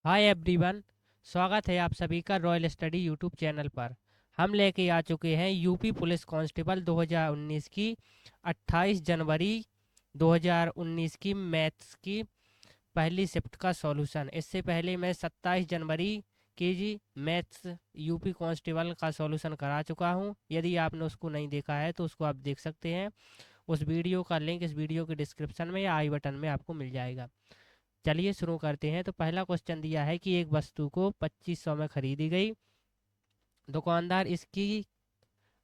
Hi everyone. स्वागत है आप सभी का रॉयल स्टडी यूट्यूब चैनल पर। हम लेके आ चुके हैं यूपी पुलिस कांस्टेबल 2019 की 28 जनवरी 2019 की मैथ्स की पहली शिफ्ट का सॉल्यूशन। इससे पहले मैं 27 जनवरी की जी मैथ्स यूपी कांस्टेबल का सॉल्यूशन करा चुका हूं। यदि आपने उसको नहीं देखा है तो उसको आप देख सकते हैं। उस वीडियो का लिंक इस वीडियो के डिस्क्रिप्शन में या आई बटन में आपको मिल जाएगा। चलिए शुरू करते हैं। तो पहला क्वेश्चन दिया है कि एक वस्तु को 2500 में खरीदी गई। दुकानदार इसकी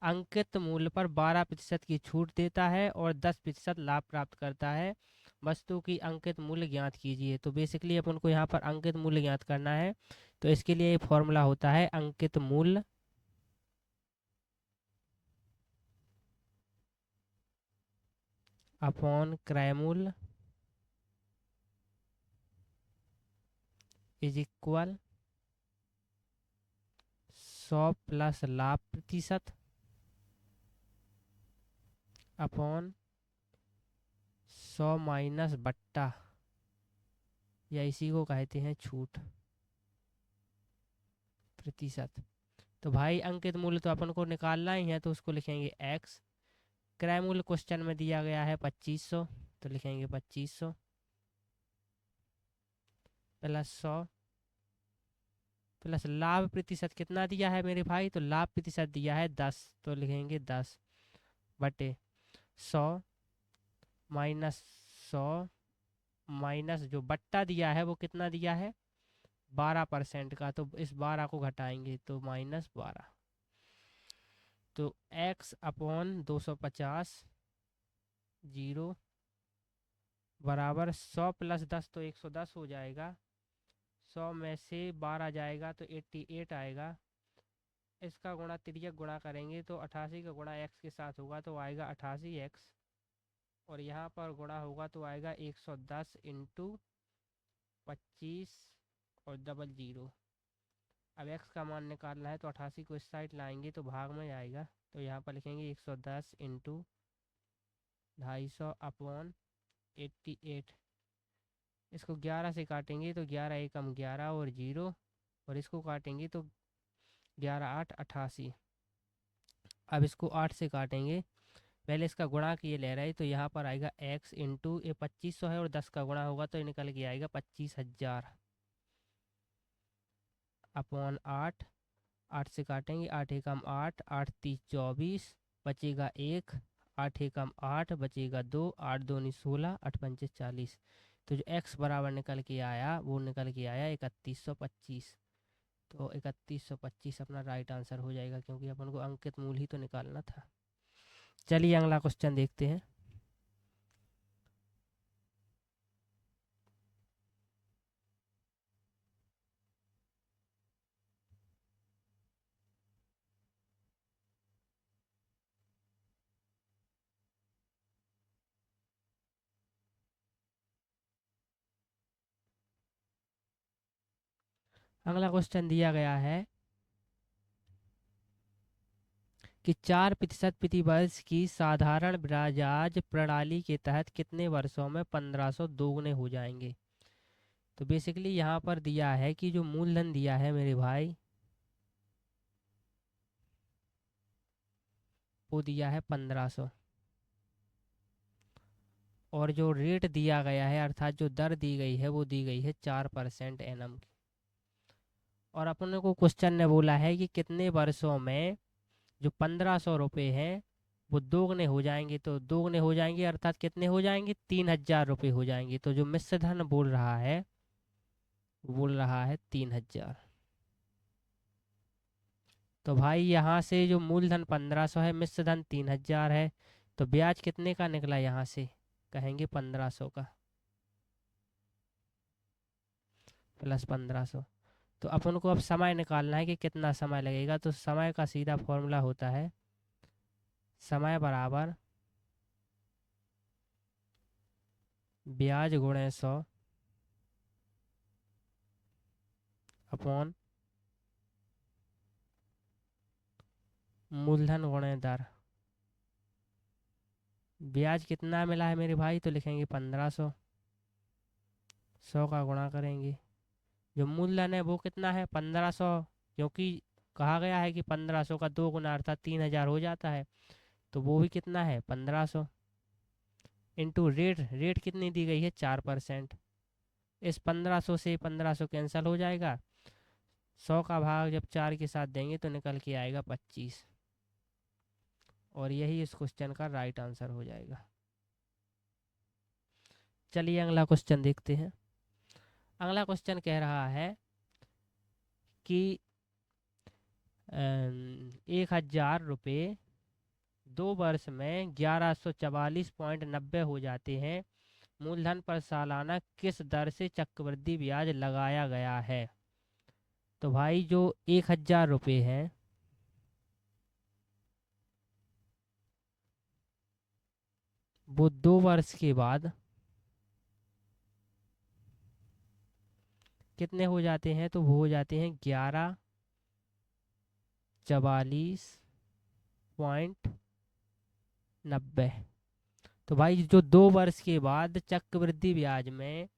अंकित मूल्य पर 12% की छूट देता है और 10% लाभ प्राप्त करता है। वस्तु की अंकित मूल्य ज्ञात कीजिए। तो बेसिकली अपन को यहाँ पर अंकित मूल्य ज्ञात करना है। तो इसके लिए फॉर्मूला होता है अंकित मूल्य अपॉन क्रय मूल्य इज इक्वल 100 प्लस लाभ प्रतिशत अपॉन 100 माइनस बट्टा, या इसी को कहते हैं छूट प्रतिशत। तो भाई अंकित मूल्य तो अपन को निकालना ही है, तो उसको लिखेंगे एक्स। क्रय मूल्य क्वेश्चन में दिया गया है 2500, तो लिखेंगे 2500 प्लस 100 प्लस लाभ प्रतिशत कितना दिया है मेरे भाई, तो लाभ प्रतिशत दिया है 10, तो लिखेंगे 10 बटे 100 माइनस 100 माइनस जो बट्टा दिया है वो कितना दिया है 12% का, तो इस 12 को घटाएंगे तो -12। तो x अपॉन 250 जीरो बराबर 100 प्लस 10 तो 110 हो जाएगा। 100 में से 12 जाएगा तो 88 आएगा। इसका गुणा तिर्यक गुणा करेंगे तो 88 का गुणा x के साथ होगा तो आएगा 88x, और यहाँ पर गुणा होगा तो आएगा 110 इंटू 25 और डबल जीरो। अब x का मान निकालना है तो 88 को इस साइड लाएंगे तो भाग में आएगा, तो यहाँ पर लिखेंगे 110 इंटू 250 अपॉन 88। इसको 11 से काटेंगे तो 11 एकम 11 और जीरो, और इसको काटेंगे तो 11 8 88। अब इसको 8 से काटेंगे, पहले इसका गुणा किए ले रहे हैं तो यहाँ पर आएगा x इंटू ये 2500 है और 10 का गुणा होगा तो ये निकल के आएगा 25,000 अपॉन 8। 8 से काटेंगे, 8 एकम 8 8 तीस 24, बचेगा 1, 8 एकम 8 बचेगा 2, 8 दूनी 16, 8 पंचे 40। तो जो x बराबर निकल के आया वो निकल के आया 3125। तो 3125 अपना राइट आंसर हो जाएगा, क्योंकि अपन को अंकित मूल्य ही तो निकालना था। चलिए अगला क्वेश्चन देखते हैं। अगला क्वेश्चन दिया गया है कि 4% प्रति वर्ष की साधारण ब्याज प्रणाली के तहत कितने वर्षों में 1500 दोगुने हो जाएंगे। तो बेसिकली यहाँ पर दिया है कि जो मूलधन दिया है मेरे भाई वो दिया है 1500, और जो रेट दिया गया है अर्थात जो दर दी गई है वो दी गई है 4% एनम की। और अपने को क्वेश्चन ने बोला है कि कितने वर्षों में जो 1500 रुपये हैं वो दोगुने हो जाएंगे। तो दोगुने हो जाएंगे अर्थात कितने हो जाएंगे, 3000 रुपये हो जाएंगे। तो जो मिश्र धन बोल रहा है 3000। तो भाई यहाँ से जो मूलधन 1500 है, मिश्र धन 3000 है, तो ब्याज कितने का निकला यहाँ से, कहेंगे 1500 का प्लस 1500। तो अपन को अब समय निकालना है कि कितना समय लगेगा। तो समय का सीधा फॉर्मूला होता है समय बराबर ब्याज गुणे 100 अपॉन मूलधन गुणे दर। ब्याज कितना मिला है मेरे भाई, तो लिखेंगे 1500, 100 का गुणा करेंगे, जो मूलधन है वो कितना है 1500, क्योंकि कहा गया है कि 1500 का 2 गुना अर्थात 3000 हो जाता है, तो वो भी कितना है 1500 इंटू रेट। रेट कितनी दी गई है 4%। इस 1500 से 1500 कैंसिल हो जाएगा, 100 का भाग जब 4 के साथ देंगे तो निकल के आएगा 25, और यही इस क्वेश्चन का राइट आंसर हो जाएगा। चलिए अगला क्वेश्चन देखते हैं। अगला क्वेश्चन कह रहा है कि 1000 रुपये 2 वर्ष में 1144.90 हो जाते हैं। मूलधन पर सालाना किस दर से चक्रवृद्धि ब्याज लगाया गया है? तो भाई जो 1000 रुपये हैं वो 2 वर्ष के बाद कितने हो जाते हैं? तो वो हो जाते हैं 1144.90। तो भाई जो 2 वर्ष के बाद चक्रवृद्धि ब्याज में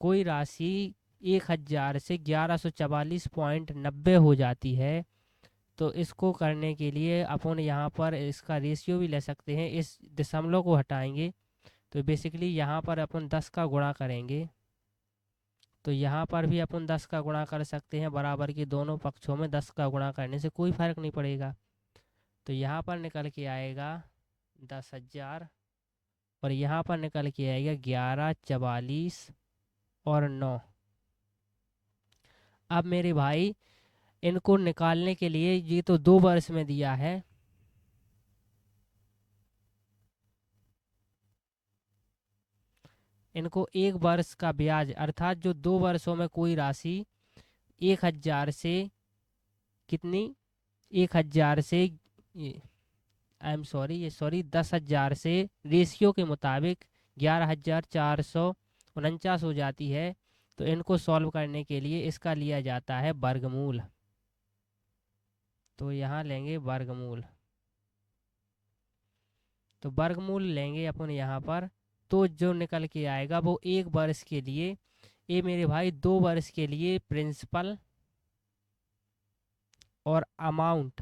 कोई राशि 1000 से 1144.90 हो जाती है, तो इसको करने के लिए अपन यहाँ पर इसका रेशियो भी ले सकते हैं। इस दशमलव को हटाएंगे तो बेसिकली यहाँ पर अपन 10 का गुणा करेंगे, तो यहाँ पर भी अपन 10 का गुणा कर सकते हैं। बराबर के दोनों पक्षों में 10 का गुणा करने से कोई फर्क नहीं पड़ेगा, तो यहाँ पर निकल के आएगा 10,000, और यहाँ पर निकल के आएगा 1144 और 9। अब मेरे भाई इनको निकालने के लिए, ये तो 2 वर्ष में दिया है, इनको 1 वर्ष का ब्याज अर्थात जो 2 वर्षों में कोई राशि 1000 से कितनी 1000 से आई एम सॉरी ये सॉरी 10,000 से रेशियो के मुताबिक 11,449 हो जाती है। तो इनको सॉल्व करने के लिए इसका लिया जाता है वर्गमूल, तो यहाँ लेंगे वर्गमूल। तो वर्गमूल लेंगे अपन यहाँ पर, तो जो निकल के आएगा वो 1 वर्ष के लिए, ये मेरे भाई 2 वर्ष के लिए प्रिंसिपल और अमाउंट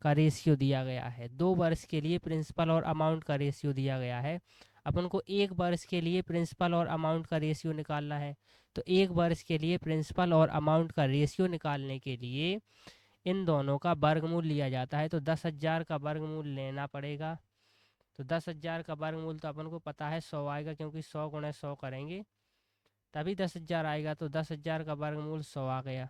का रेशियो दिया गया है। 2 वर्ष के लिए प्रिंसिपल और अमाउंट का रेशियो दिया गया है। अपन को 1 वर्ष के लिए प्रिंसिपल और अमाउंट का रेशियो निकालना है, तो 1 वर्ष के लिए प्रिंसिपल और अमाउंट का रेशियो निकालने के लिए इन दोनों का वर्गमूल लिया जाता है। तो 10,000 का वर्गमूल लेना पड़ेगा, तो 10,000 का वर्गमूल तो अपन को पता है 100 आएगा, क्योंकि 100 गुणा 100 करेंगे तभी 10,000 आएगा, तो 10,000 का वर्गमूल 100 आ गया।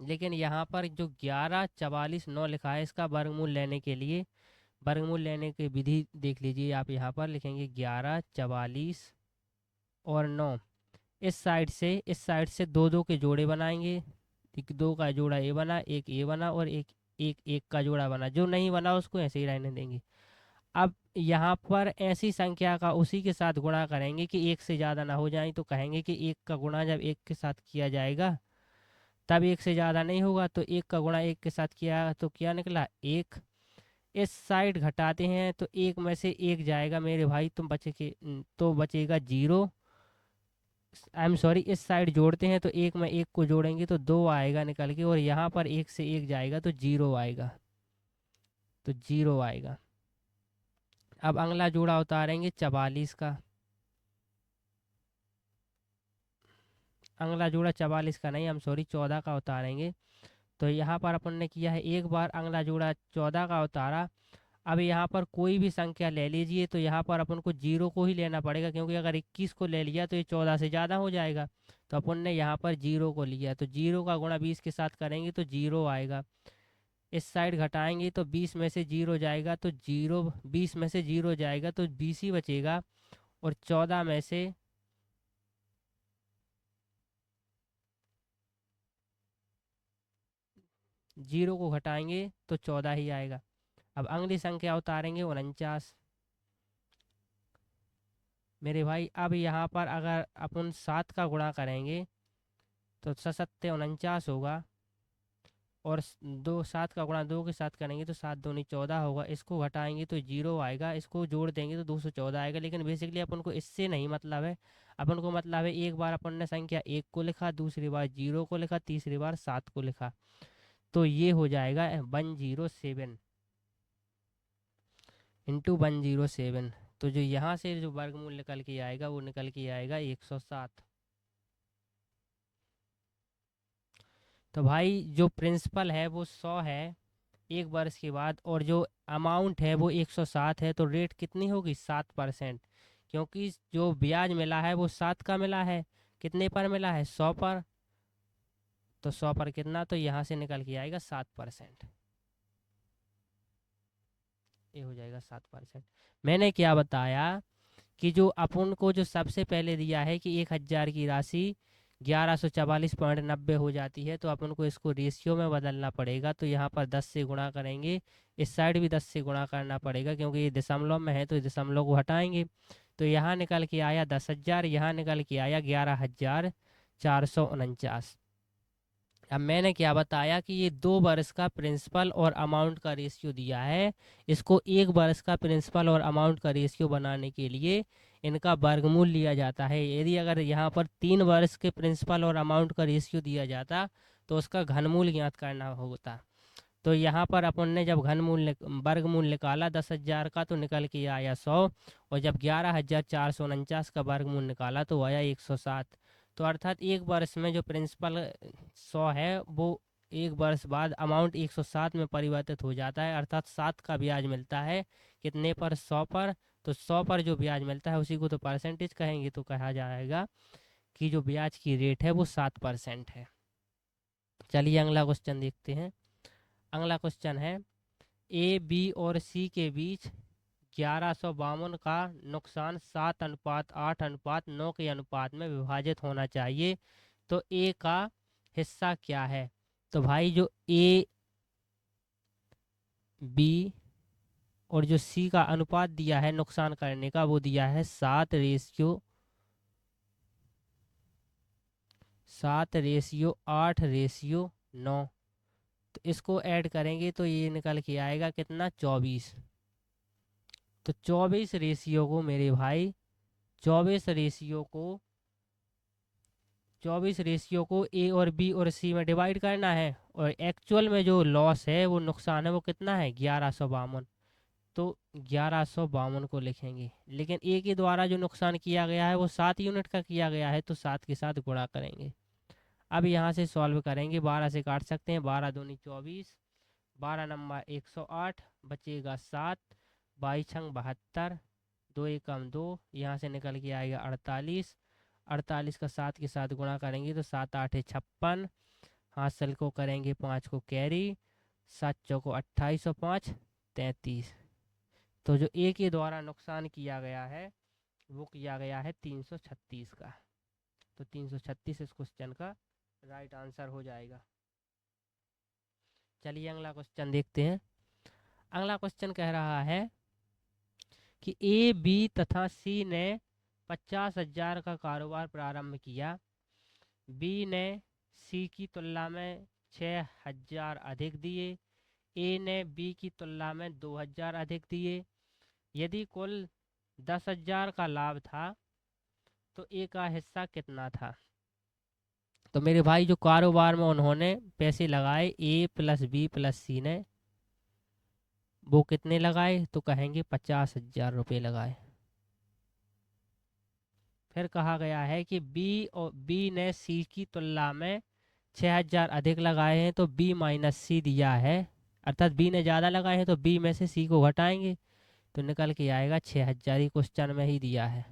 लेकिन यहाँ पर जो 11,44,9 लिखा है, इसका वर्गमूल लेने के लिए वर्गमूल लेने की विधि देख लीजिए आप। यहाँ पर लिखेंगे 11,44 और 9, इस साइड से दो दो के जोड़े बनाएंगे, 2 का जोड़ा ये बना, एक ये बना, और एक एक एक का जोड़ा बना। जो नहीं बना उसको ऐसे ही रहने देंगे। अब यहाँ पर ऐसी संख्या का उसी के साथ गुणा करेंगे कि 1 से ज़्यादा ना हो जाए, तो कहेंगे कि 1 का गुणा जब 1 के साथ किया जाएगा तब 1 से ज़्यादा नहीं होगा, तो 1 का गुणा 1 के साथ किया तो क्या निकला 1। इस साइड घटाते हैं तो 1 में से 1 जाएगा मेरे भाई, तुम बचे के तो बचेगा 0। आई एम सॉरी, इस साइड जोड़ते हैं तो 1 में 1 को जोड़ेंगे तो 2 आएगा निकल के, और यहाँ पर 1 से 1 जाएगा तो 0 आएगा, तो 0 आएगा। अब अगला जोड़ा उतारेंगे 44 का, अगला जोड़ा 44 का नहीं, हम सॉरी 14 का उतारेंगे। तो यहाँ पर अपन ने किया है एक बार, अगला जोड़ा 14 का उतारा। अब यहाँ पर कोई भी संख्या ले लीजिए, तो यहाँ पर अपन को 0 को ही लेना पड़ेगा, क्योंकि अगर 21 को ले लिया तो ये 14 से ज़्यादा हो जाएगा। तो अपन ने यहाँ पर 0 को लिया, तो 0 का गुणा 20 के साथ करेंगे तो 0 आएगा। इस साइड घटाएंगे तो 20 में से 0 जाएगा, तो 20 में से 0 जाएगा तो 20 ही बचेगा, और 14 में से 0 को घटाएंगे तो 14 ही आएगा। अब अगली संख्या उतारेंगे 49 मेरे भाई। अब यहाँ पर अगर अपन 7 का गुणा करेंगे तो 7 7 49 होगा, और दो, 7 का गुणा 2 के साथ करेंगे तो 7 दूनी 14 होगा, इसको घटाएंगे तो 0 आएगा, इसको जोड़ देंगे तो 214 आएगा। लेकिन बेसिकली अपन को इससे नहीं मतलब है, अपन को मतलब है एक बार अपन ने संख्या 1 को लिखा, दूसरी बार 0 को लिखा, तीसरी बार 7 को लिखा, तो ये हो जाएगा 107 इंटू 107। तो जो यहाँ से जो वर्गमूल निकल के आएगा वो निकल के आएगा 107। तो भाई जो प्रिंसिपल है वो 100 है 1 वर्ष के बाद, और जो अमाउंट है वो 107 है, तो रेट कितनी होगी 7%, क्योंकि जो ब्याज मिला है वो 7 का मिला है, कितने पर मिला है 100 पर, तो 100 पर कितना, तो यहाँ से निकल के आएगा 7%, ये हो जाएगा 7%। मैंने क्या बताया कि जो अपन को जो सबसे पहले दिया है कि 1000 की राशि 1144.90 हो जाती है, तो अपन को इसको रेशियो में बदलना पड़ेगा, तो यहाँ पर 10 से गुणा करेंगे, इस साइड भी 10 से गुणा करना पड़ेगा क्योंकि ये दशमलव में है, तो दशमलव को हटाएंगे, तो यहाँ निकल के आया 10,000, यहाँ निकल के आया 11,449। अब मैंने क्या बताया कि ये 2 वर्ष का प्रिंसिपल और अमाउंट का रेशियो दिया है, इसको 1 वर्ष का प्रिंसिपल और अमाउंट का रेशियो बनाने के लिए इनका वर्गमूल लिया जाता है। यदि अगर यहाँ पर 3 वर्ष के प्रिंसिपल और अमाउंट का रेशियो दिया जाता तो उसका घनमूल ज्ञात करना होता। तो यहाँ पर अपन ने जब वर्गमूल निकाला 10,000 का तो निकल के आया 100, और जब 11,449 का वर्गमूल निकाला तो आया 107। तो अर्थात 1 वर्ष में जो प्रिंसिपल 100 है वो 1 वर्ष बाद अमाउंट 107 में परिवर्तित हो जाता है, अर्थात 7 का ब्याज मिलता है, कितने पर 100 पर, तो 100 पर जो ब्याज मिलता है उसी को तो परसेंटेज कहेंगे, तो कहा जाएगा कि जो ब्याज की रेट है वो 7% है। चलिए अगला क्वेश्चन देखते हैं। अगला क्वेश्चन है ए बी और सी के बीच 1152 का नुकसान 7:8:9 के अनुपात में विभाजित होना चाहिए, तो ए का हिस्सा क्या है। तो भाई जो ए बी और जो सी का अनुपात दिया है नुकसान करने का वो दिया है 7:8:9, तो इसको ऐड करेंगे तो ये निकल के आएगा कितना 24। तो 24 रेशियो को ए और बी और सी में डिवाइड करना है, और एक्चुअल में जो लॉस है वो नुकसान है वो कितना है 1152, तो 1152 को लिखेंगे। लेकिन ए के द्वारा जो नुकसान किया गया है वो 7 यूनिट का किया गया है, तो 7 के साथ गुणा करेंगे। अब यहाँ से सॉल्व करेंगे, 12 से काट सकते हैं, 12 दूनी 24, 12 नंबर 108, बचेगा 7, 22 छंग 72, 2 एकम 2, यहाँ से निकल के आएगा 48, 48 का 7 के साथ गुणा करेंगे तो 7 8 56, हासिल को करेंगे 5 को कैरी, 7 चौको 28 और 5 33। तो जो ए के द्वारा नुकसान किया गया है वो किया गया है 336 का, तो 336 इस क्वेश्चन का राइट आंसर हो जाएगा। चलिए अगला क्वेश्चन देखते हैं। अगला क्वेश्चन कह रहा है कि ए बी तथा सी ने 50,000 का कारोबार प्रारंभ किया, बी ने सी की तुलना में 6,000 अधिक दिए, ए ने बी की तुलना में 2,000 अधिक दिए, यदि कुल 10,000 का लाभ था तो ए का हिस्सा कितना था। तो मेरे भाई जो कारोबार में उन्होंने पैसे लगाए ए प्लस बी प्लस सी ने, वो कितने लगाए, तो कहेंगे 50,000 रुपये लगाए। फिर कहा गया है कि बी ने सी की तुलना में 6,000 अधिक लगाए हैं, तो बी माइनस सी दिया है, अर्थात बी ने ज़्यादा लगाए हैं तो बी में से सी को घटाएंगे तो निकल के आएगा 6,000 ही क्वेश्चन में ही दिया है।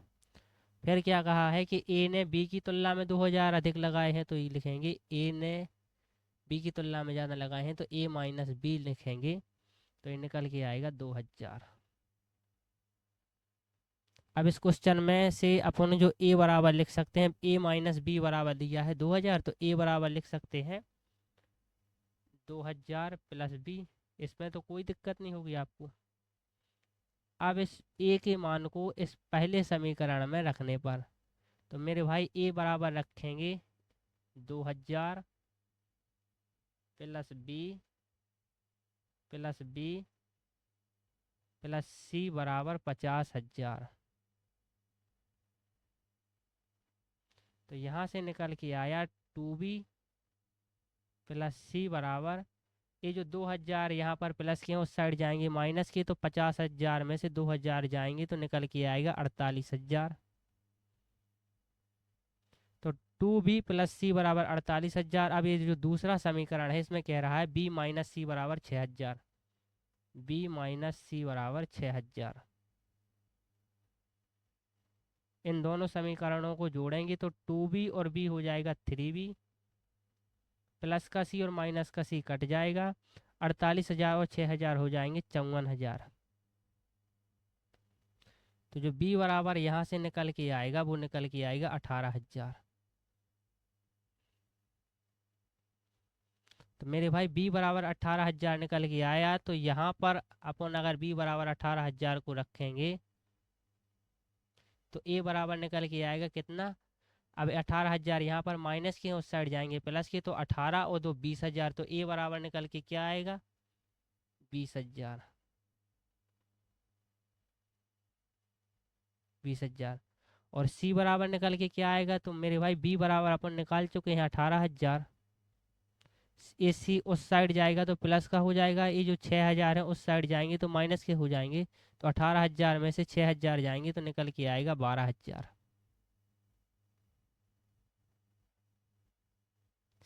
फिर क्या कहा है कि ए ने बी की तुलना में 2,000 अधिक लगाए हैं, तो ये लिखेंगे ए ने बी की तुलना में ज़्यादा लगाए हैं तो ए माइनस बी लिखेंगे, तो ये निकल के आएगा 2,000। अब इस क्वेश्चन में से अपन जो ए बराबर लिख सकते हैं, ए माइनस बी बराबर दिया है 2,000, तो ए बराबर लिख सकते हैं 2,000 प्लस बी, इसमें तो कोई दिक्कत नहीं होगी आपको। अब इस ए के मान को इस पहले समीकरण में रखने पर, तो मेरे भाई ए बराबर रखेंगे 2,000 plus B plus B plus C बराबर 50,000। तो यहाँ से निकल के आया 2b प्लस सी बराबर, ये जो 2,000 यहाँ पर प्लस के उस साइड जाएंगे माइनस के, तो 50,000 में से 2,000 जाएंगे तो निकल के आएगा 48,000। तो 2b प्लस सी बराबर 48,000। अब ये जो दूसरा समीकरण है इसमें कह रहा है b माइनस सी बराबर 6,000, b माइनस सी बराबर 6,000। इन दोनों समीकरणों को जोड़ेंगे तो 2b और b हो जाएगा 3b, प्लस का सी और माइनस का सी कट जाएगा, 48,000 और 6,000 हो जाएंगे 54,000। तो जो b बराबर यहाँ से निकल के आएगा वो निकल के आएगा 18,000। तो मेरे भाई b बराबर 18,000 निकल के आया। तो यहाँ पर अपन अगर b बराबर 18,000 को रखेंगे तो a बराबर निकल के आएगा कितना। अब 18,000 यहाँ पर माइनस के उस साइड जाएंगे प्लस के, तो 18 और 2 20,000। तो a बराबर निकल के क्या आएगा 20,000। 20,000 और c बराबर निकल के क्या आएगा। तो मेरे भाई b बराबर अपन निकाल चुके हैं 18,000। ये सी उस साइड जाएगा तो प्लस का हो जाएगा, ये जो 6,000 है उस साइड जाएंगे तो माइनस के हो जाएंगे। तो 18,000 में से 6,000 जाएंगे तो निकल के आएगा 12,000।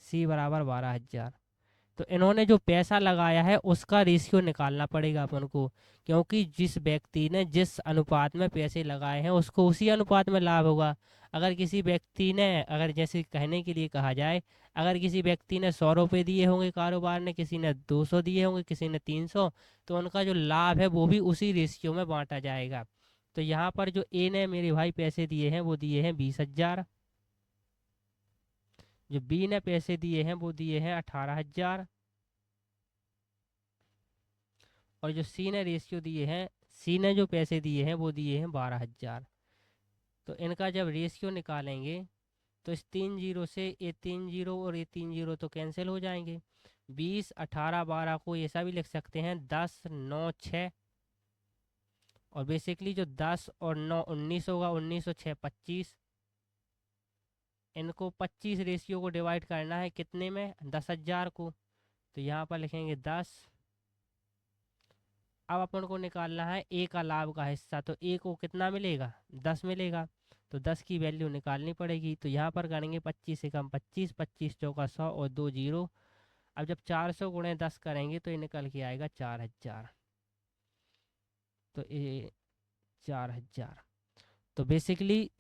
सी बराबर 12,000। तो इन्होंने जो पैसा लगाया है उसका रेशियो निकालना पड़ेगा अपन को, क्योंकि जिस व्यक्ति ने जिस अनुपात में पैसे लगाए हैं उसको उसी अनुपात में लाभ होगा। अगर किसी व्यक्ति ने, अगर जैसे कहने के लिए कहा जाए, अगर किसी व्यक्ति ने 100 रुपये दिए होंगे कारोबार ने, किसी ने 200 दिए होंगे, किसी ने 300, तो उनका जो लाभ है वो भी उसी रेशियो में बांटा जाएगा। तो यहाँ पर जो ए ने मेरे भाई पैसे दिए हैं वो दिए हैं 20,000, जो बी ने पैसे दिए हैं वो दिए हैं 18,000, और जो सी ने रेशियो दिए हैं, सी ने जो पैसे दिए हैं वो दिए हैं 12,000। तो इनका जब रेशियो निकालेंगे तो इस 3 जीरो से ये 3 जीरो और ये 3 जीरो तो कैंसिल हो जाएंगे। 20 18 12 को ऐसा भी लिख सकते हैं 10 9 6, और बेसिकली जो 10 और 9 19 होगा, 19 और 6 25। इनको 25 रेशियो को डिवाइड करना है कितने में 10,000 को, तो यहाँ पर लिखेंगे 10। अब अपन को निकालना है ए का लाभ का हिस्सा, तो ए को कितना मिलेगा 10 मिलेगा। तो 10 की वैल्यू निकालनी पड़ेगी। तो यहाँ पर करेंगे 25 से कम 25, 25 चौका 100 और 2 जीरो। अब जब 400 गुणे 10 करेंगे तो ये निकल के आएगा 4,000। तो ये 4,000। तो बेसिकली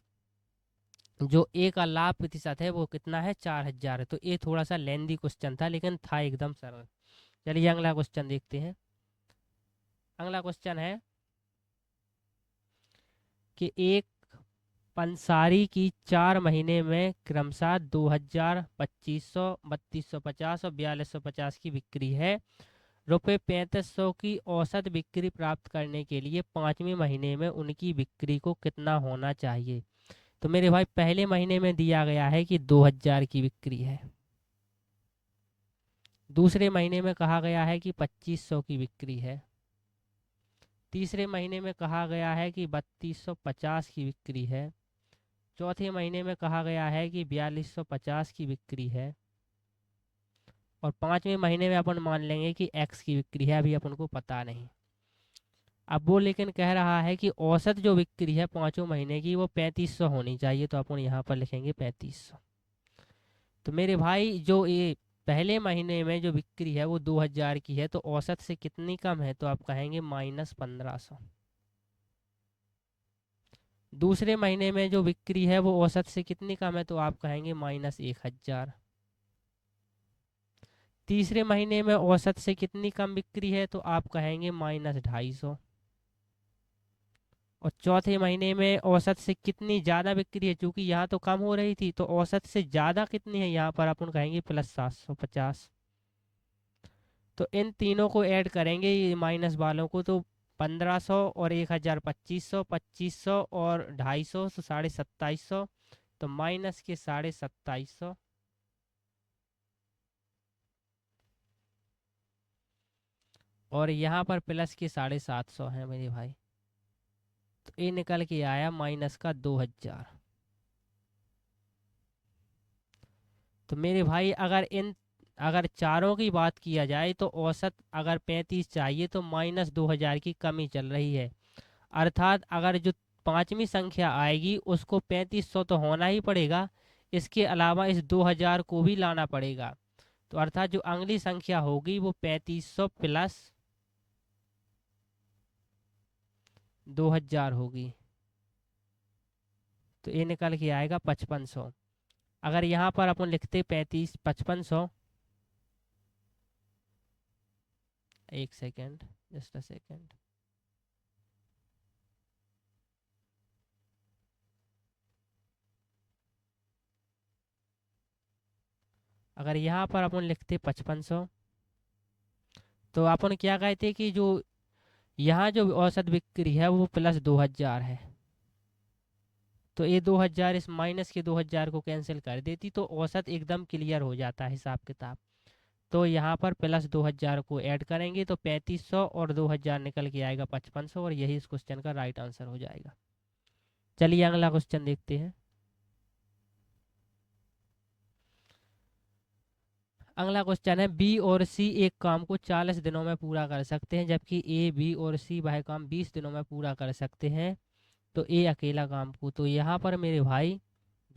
जो ए का लाभ प्रतिशत है वो कितना है 4,000 है। तो ये थोड़ा सा लेंदी क्वेश्चन था लेकिन था एकदम सरल। चलिए अगला क्वेश्चन देखते हैं। अगला क्वेश्चन है कि एक पंसारी की 4 महीने में क्रमशः 2,000, 2,500, 3,250 और 4,250 की बिक्री है। रुपये 3,500 की औसत बिक्री प्राप्त करने के लिए 5वें महीने में उनकी बिक्री को कितना होना चाहिए। तो मेरे भाई पहले महीने में दिया गया है कि 2,000 की बिक्री है, दूसरे महीने में कहा गया है कि 2,500 की बिक्री है, तीसरे महीने में कहा गया है कि 3,250 की बिक्री है, चौथे महीने में कहा गया है कि 4,250 की बिक्री है, और 5वें महीने में अपन मान लेंगे कि एक्स की बिक्री है, अभी अपन को पता नहीं। अब वो लेकिन कह रहा है कि औसत जो बिक्री है 5वें महीने की वो 3,500 होनी चाहिए, तो अपन यहाँ पर लिखेंगे 3,500। तो मेरे भाई जो ये पहले महीने में जो बिक्री है वो 2,000 की है, तो औसत से कितनी कम है, तो आप कहेंगे -1,500। दूसरे महीने में जो बिक्री है वो औसत से कितनी कम है, तो आप कहेंगे -1,000। तीसरे महीने में औसत से कितनी कम बिक्री है, तो आप कहेंगे -250। और चौथे महीने में औसत से कितनी ज़्यादा बिक्री है, क्योंकि यहाँ तो कम हो रही थी, तो औसत से ज़्यादा कितनी है यहाँ पर अपन कहेंगे +750। तो इन तीनों को ऐड करेंगे ये माइनस वालों को, तो 1,500 और 1,000 2,500, 2,500 और 250 तो 2,750, तो माइनस के 2,750। और यहाँ पर प्लस के 750 हैं मेरे भाई। तो ये निकल के आया माइनस का 2000। तो मेरे भाई अगर चारों की बात किया जाए तो औसत अगर 35 चाहिए तो -2000 की कमी चल रही है। अर्थात अगर जो पांचवी संख्या आएगी उसको 3500 तो होना ही पड़ेगा, इसके अलावा इस 2000 को भी लाना पड़ेगा। तो अर्थात जो अगली संख्या होगी वो 3500 प्लस 2000 होगी। तो ये निकल के आएगा 5500। अगर यहाँ पर अपन लिखते 5500, एक सेकेंड, जस्ट अ सेकेंड। अगर यहाँ पर अपन लिखते 5500 तो अपन क्या कहते कि जो यहाँ जो औसत बिक्री है वो प्लस 2000 है। तो ये 2000 इस माइनस के 2000 को कैंसिल कर देती तो औसत एकदम क्लियर हो जाता है हिसाब किताब। तो यहाँ पर प्लस 2000 को ऐड करेंगे तो 3500 और 2000 निकल के आएगा 5500 और यही इस क्वेश्चन का राइट आंसर हो जाएगा। चलिए अगला क्वेश्चन देखते हैं। अगला क्वेश्चन है बी और सी एक काम को 40 दिनों में पूरा कर सकते हैं जबकि ए बी और सी वह काम 20 दिनों में पूरा कर सकते हैं। तो ए अकेला काम को, तो यहाँ पर मेरे भाई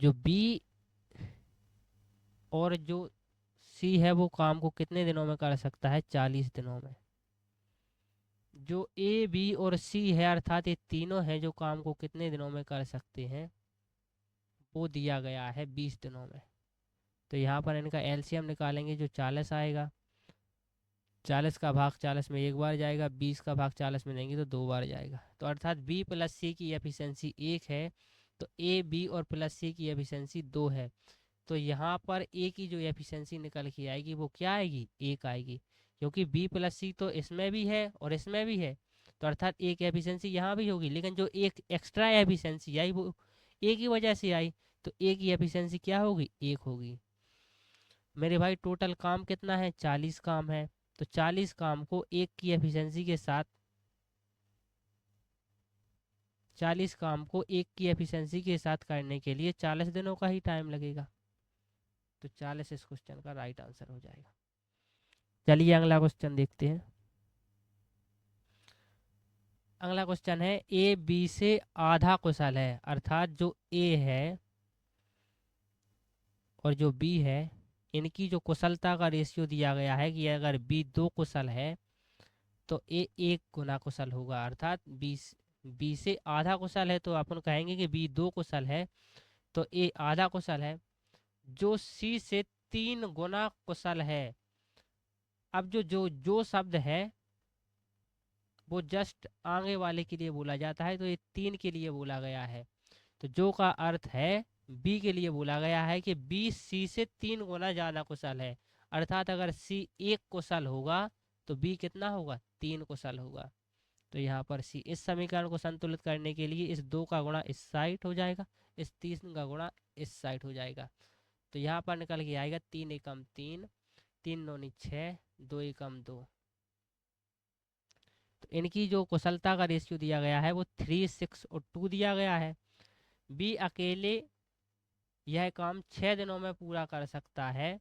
जो बी और जो सी है वो काम को कितने दिनों में कर सकता है? 40 दिनों में। जो ए बी और सी है अर्थात ये तीनों हैं जो काम को कितने दिनों में कर सकते हैं वो दिया गया है 20 दिनों में। तो यहाँ पर इनका एलसीएम निकालेंगे जो 40 आएगा। 40 का भाग 40 में एक बार जाएगा, 20 का भाग 40 में देंगे तो दो बार जाएगा। तो अर्थात बी प्लस सी की एफिशिएंसी 1 है तो ए बी और प्लस सी की एफिशिएंसी 2 है। तो यहाँ पर ए की जो एफिशिएंसी निकल के आएगी वो क्या आएगी? 1 आएगी, क्योंकि बी प्लस सी तो इसमें भी है और इसमें भी है। तो अर्थात एक एफिशिएंसी यहाँ भी होगी, लेकिन जो एक एक्स्ट्रा एफिशिएंसी आई वो ए की वजह से आई। तो ए की एफिशिएंसी क्या होगी? 1 होगी। मेरे भाई टोटल काम कितना है? 40 काम है। तो 40 काम को 1 की एफिशिएंसी के साथ 40 काम को 1 की एफिशिएंसी के साथ करने के लिए 40 दिनों का ही टाइम लगेगा। तो 40 इस क्वेश्चन का राइट आंसर हो जाएगा। चलिए अगला क्वेश्चन देखते हैं। अगला क्वेश्चन है ए बी से आधा कुशल है, अर्थात जो ए है और जो बी है इनकी जो कुशलता का रेशियो दिया गया है कि अगर बी 2 कुशल है तो ए 1 गुना कुशल होगा। अर्थात बी से आधा कुशल है तो अपन कहेंगे कि बी 2 कुशल है तो ए आधा कुशल है। जो सी से 3 गुना कुशल है। अब जो शब्द है वो जस्ट आगे वाले के लिए बोला जाता है तो ये 3 के लिए बोला गया है। तो जो का अर्थ है बी के लिए बोला गया है कि बी सी से 3 गुना ज़्यादा कुशल है। अर्थात अगर सी 1 कुशल होगा तो बी कितना होगा? 3 कुशल होगा। तो यहाँ पर सी, इस समीकरण को संतुलित करने के लिए इस 2 का गुणा इस साइड हो जाएगा, इस 3 का गुणा इस साइड हो जाएगा। तो यहाँ पर निकल के आएगा 3 एकम 3, 3 नौनी 6, 2 एकम 2। तो इनकी जो कुशलता का रेशियो दिया गया है वो 3, 6 और 2 दिया गया है। बी अकेले यह काम 6 दिनों में पूरा कर सकता है।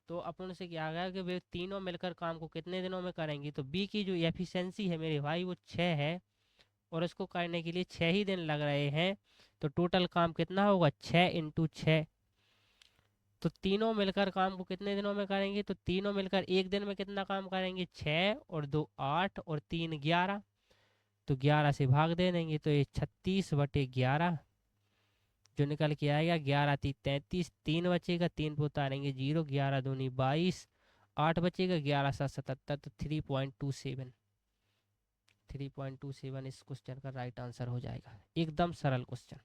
तो अपन से क्या गया कि वे तीनों मिलकर काम को कितने दिनों में करेंगी। तो बी की जो एफिशिएंसी है मेरे भाई वो 6 है और इसको करने के लिए 6 ही दिन लग रहे हैं। तो टोटल काम कितना होगा? 6 इंटू 6। तो तीनों मिलकर काम को कितने दिनों में करेंगे? तो तीनों मिलकर एक दिन में कितना काम करेंगे? 6 और 2 8 और 3 11। तो 11 से भाग दे देंगे तो ये 36/11 जो निकल के आएगा। 11 × 3 = 33, 3 बचेगा, 3 पे उतारेंगे 0, 11 दूनी 22, 8 बचेगा, 11 × 7 = 77। तो 3.27 इस क्वेश्चन का राइट आंसर हो जाएगा। एकदम सरल क्वेश्चन।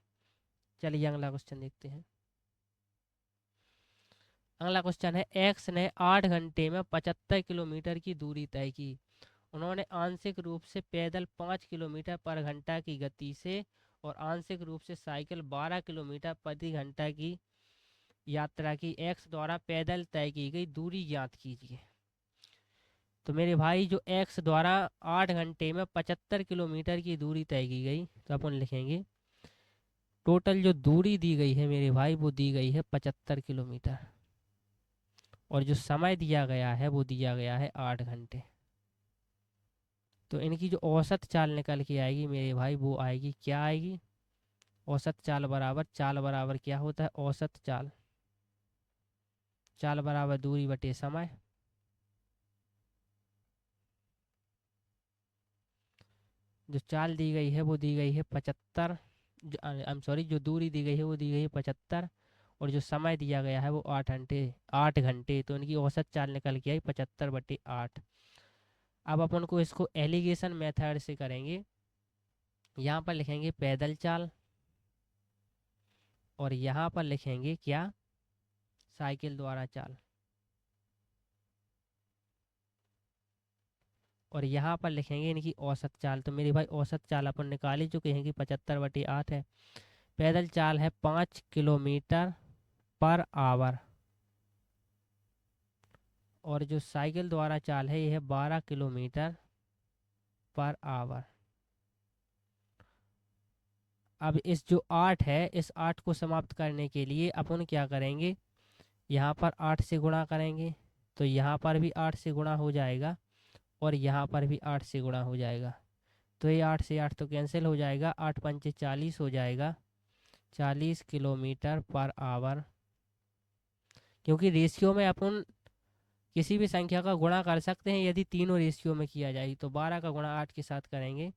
चलिए अगला क्वेश्चन देखते हैं। अगला क्वेश्चन है एक्स ने 8 घंटे में 75 किलोमीटर की दूरी तय की। उन्होंने आंशिक रूप से पैदल 5 किलोमीटर पर घंटा की गति से और आंशिक रूप से साइकिल 12 किलोमीटर प्रति घंटा की यात्रा की। एक्स द्वारा पैदल तय की गई दूरी ज्ञात कीजिए। तो मेरे भाई जो x द्वारा 8 घंटे में 75 किलोमीटर की दूरी तय की गई, तो अपन लिखेंगे टोटल जो दूरी दी गई है मेरे भाई वो दी गई है 75 किलोमीटर, और जो समय दिया गया है वो दिया गया है 8 घंटे। तो इनकी जो औसत चाल निकल के आएगी मेरे भाई वो आएगी, क्या आएगी, औसत चाल बराबर क्या होता है, औसत चाल, चाल बराबर दूरी बटे समय। जो चाल दी गई है वो दी गई है 75, आई एम सॉरी, जो दूरी दी गई है वो दी गई है 75, और जो समय दिया गया है वो 8 घंटे, 8 घंटे। तो इनकी औसत चाल निकल के आई 75/8। अब अपन को इसको एलिगेशन मेथड से करेंगे। यहाँ पर लिखेंगे पैदल चाल, और यहाँ पर लिखेंगे क्या, साइकिल द्वारा चाल, और यहाँ पर लिखेंगे इनकी औसत चाल। तो मेरे भाई औसत चाल अपन निकाल ही चुके हैं कि 75/8 है। पैदल चाल है 5 किलोमीटर/आवर, और जो साइकिल द्वारा चाल है ये है 12 किलोमीटर/आवर। अब इस जो 8 है, इस 8 को समाप्त करने के लिए अपन क्या करेंगे, यहाँ पर 8 से गुणा करेंगे, तो यहाँ पर भी 8 से गुणा हो जाएगा, और यहाँ पर भी 8 से गुणा हो जाएगा। तो ये 8 से 8 तो कैंसिल हो जाएगा, 8 पंचे 40 हो जाएगा, 40 किलोमीटर/आवर। क्योंकि रेशियो में अपन किसी भी संख्या का गुणा कर सकते हैं, यदि तीनों रेशियो में किया जाए तो 12 का गुणा 8 के साथ करेंगे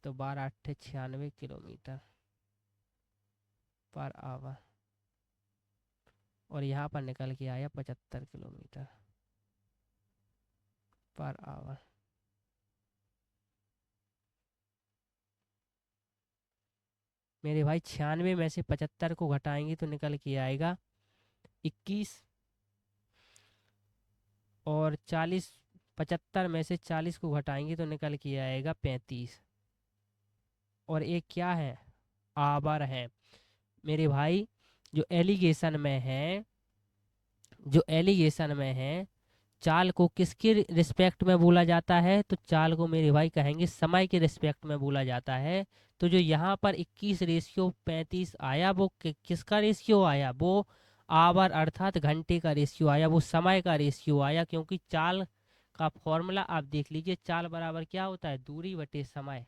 तो 12 × 8 = 96 किलोमीटर/आवर, और यहाँ पर निकल के आया 75 किलोमीटर/आवर। मेरे भाई 96 में से 75 को घटाएंगे तो निकल के आएगा 21, और 40, 75 में से 40 को घटाएंगे तो निकल के आएगा 35, और एक क्या है, आवर है। मेरे भाई जो एलिगेशन में है, जो एलिगेशन में है, चाल को किसके रिस्पेक्ट में बोला जाता है, तो चाल को मेरे भाई कहेंगे समय के रिस्पेक्ट में बोला जाता है। तो जो यहाँ पर 21/35 आया वो किसका रेशियो आया, वो आवर अर्थात घंटे का रेशियो आया, वो समय का रेशियो आया। क्योंकि चाल का फॉर्मूला आप देख लीजिए, चाल बराबर क्या होता है, दूरी बटे समय।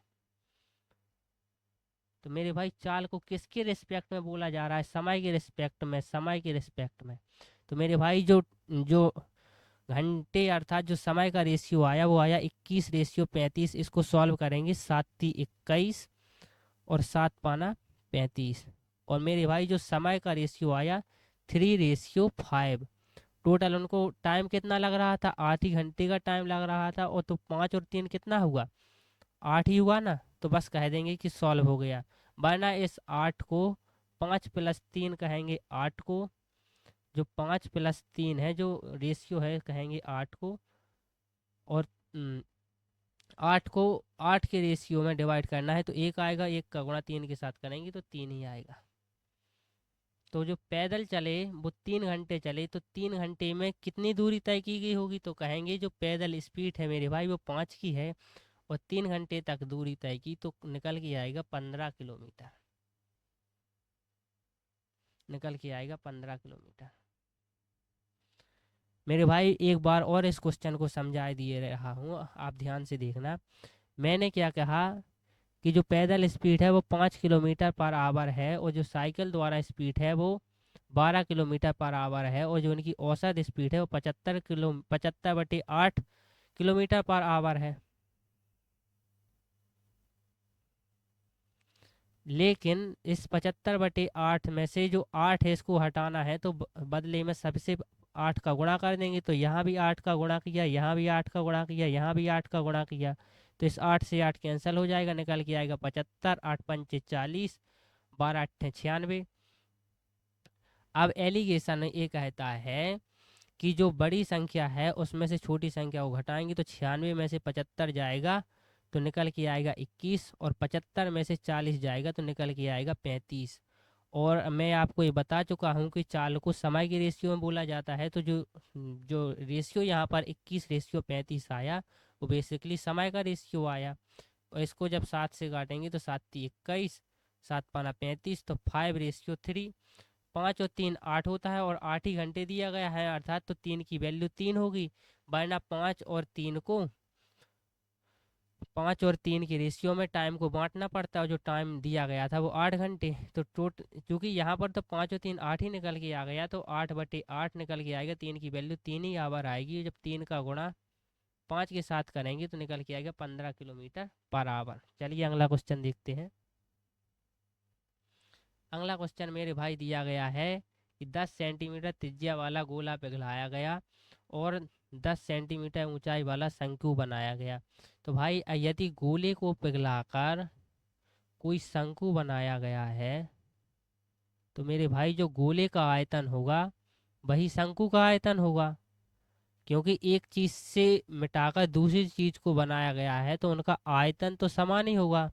तो मेरे भाई चाल को किसके रिस्पेक्ट में बोला जा रहा है, समय के रिस्पेक्ट में, समय के रिस्पेक्ट में। तो मेरे भाई जो जो घंटे अर्थात जो समय का रेशियो आया वो आया 21/35। इसको सॉल्व करेंगे, 7×3 = 21, और 7×5 = 35। और मेरे भाई जो समय का रेशियो आया 3:5। टोटल उनको टाइम कितना लग रहा था, 8 ही घंटे का टाइम लग रहा था, और तो 5 और 3 कितना हुआ, 8 ही हुआ ना। तो बस कह देंगे कि सॉल्व हो गया। वरना इस 8 को 5+3 कहेंगे 8 को, जो 5+3 है जो रेशियो है कहेंगे 8 को, और 8 को 8 के रेशियो में डिवाइड करना है तो 1 आएगा, 1 का गुणा 3 के साथ करेंगे तो 3 ही आएगा। तो जो पैदल चले वो 3 घंटे चले, तो 3 घंटे में कितनी दूरी तय की गई होगी, तो कहेंगे जो पैदल स्पीड है मेरे भाई वो 5 की है, और 3 घंटे तक दूरी तय की तो निकल के आएगा 15 किलोमीटर, निकल के आएगा 15 किलोमीटर। मेरे भाई एक बार और इस क्वेश्चन को समझा दिए रहा हूँ, आप ध्यान से देखना। मैंने क्या कहा कि जो पैदल स्पीड है वो 5 किलोमीटर/आवर है, और जो साइकिल द्वारा स्पीड है वो 12 किलोमीटर/आवर है, और जो इनकी औसत स्पीड है वो 75/8 किलोमीटर/आवर है। लेकिन इस 75/8 में से जो 8 है इसको हटाना है, तो बदले में सबसे 8 का गुणा कर देंगे। तो यहाँ भी 8 का गुणा किया, यहाँ भी 8 का गुणा किया, यहाँ भी 8 का गुणा किया, तो इस 8 से 8 कैंसिल हो जाएगा, निकल के आएगा 75, 8 पंचे 40, 12 8 96। अब एलिगेशन ये कहता है कि जो बड़ी संख्या है उसमें से छोटी संख्या को घटाएंगे तो 96 में से 75 जाएगा तो निकल के आएगा 21, और 75 में से 40 जाएगा तो निकल के आएगा 35, और मैं आपको ये बता चुका हूँ कि चाल को समय के रेशियो में बोला जाता है। तो जो जो रेशियो यहाँ पर 21:35 आया, वो बेसिकली समय का रेशियो आया। और इसको जब 7 से काटेंगे तो 7 × 21, 7 × 5 = 35, तो 5:3। 5 और 3 8 होता है, और 8 ही घंटे दिया गया है, अर्थात तो 3 की वैल्यू 3 होगी। वरना 5 और 3 के रेशियो में टाइम को बांटना पड़ता है, और जो टाइम दिया गया था वो 8 घंटे। तो क्योंकि यहाँ पर तो 5 और 3 8 ही निकल के आ गया, तो 8/8 निकल के आएगा। 3 की वैल्यू 3 ही आवर आएगी। जब 3 का गुणा 5 के साथ करेंगे तो निकल के आएगा 15 किलोमीटर पर आवर। चलिए अगला क्वेश्चन देखते हैं। अगला क्वेश्चन मेरे भाई दिया गया है कि 10 सेंटीमीटर त्रिज्या वाला गोला पिघलाया गया और 10 सेंटीमीटर ऊंचाई वाला शंकु बनाया गया। तो भाई यदि गोले को पिघलाकर कोई शंकु बनाया गया है, तो मेरे भाई जो गोले का आयतन होगा वही शंकु का आयतन होगा। क्योंकि एक चीज से मिटाकर दूसरी चीज को बनाया गया है, तो उनका आयतन तो समान ही होगा।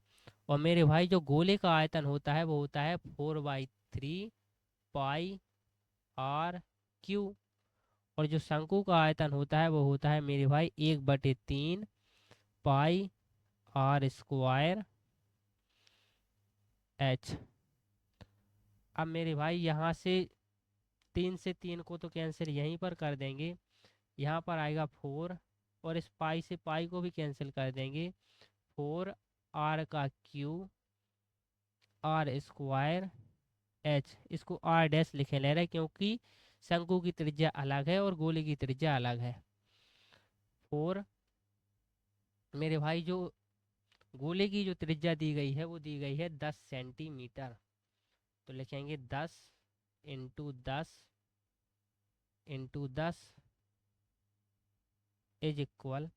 और मेरे भाई जो गोले का आयतन होता है वो होता है 4/3 πr क्यू। और जो शंकु का आयतन होता है वो होता है मेरे भाई 1/3 πr² H। अब मेरे भाई यहाँ से 3 से 3 को तो कैंसिल यहीं पर कर देंगे। यहाँ पर आएगा 4, और इस पाई से पाई को भी कैंसिल कर देंगे। 4r³ H। इसको r डैश लिखे ले रहे क्योंकि शंकु की त्रिज्या अलग है और गोले की त्रिज्या अलग है। 4 मेरे भाई जो गोले की जो त्रिज्या दी गई है वो दी गई है 10 सेंटीमीटर। तो लिखेंगे 10 × 10 × 10 इज इक्वल।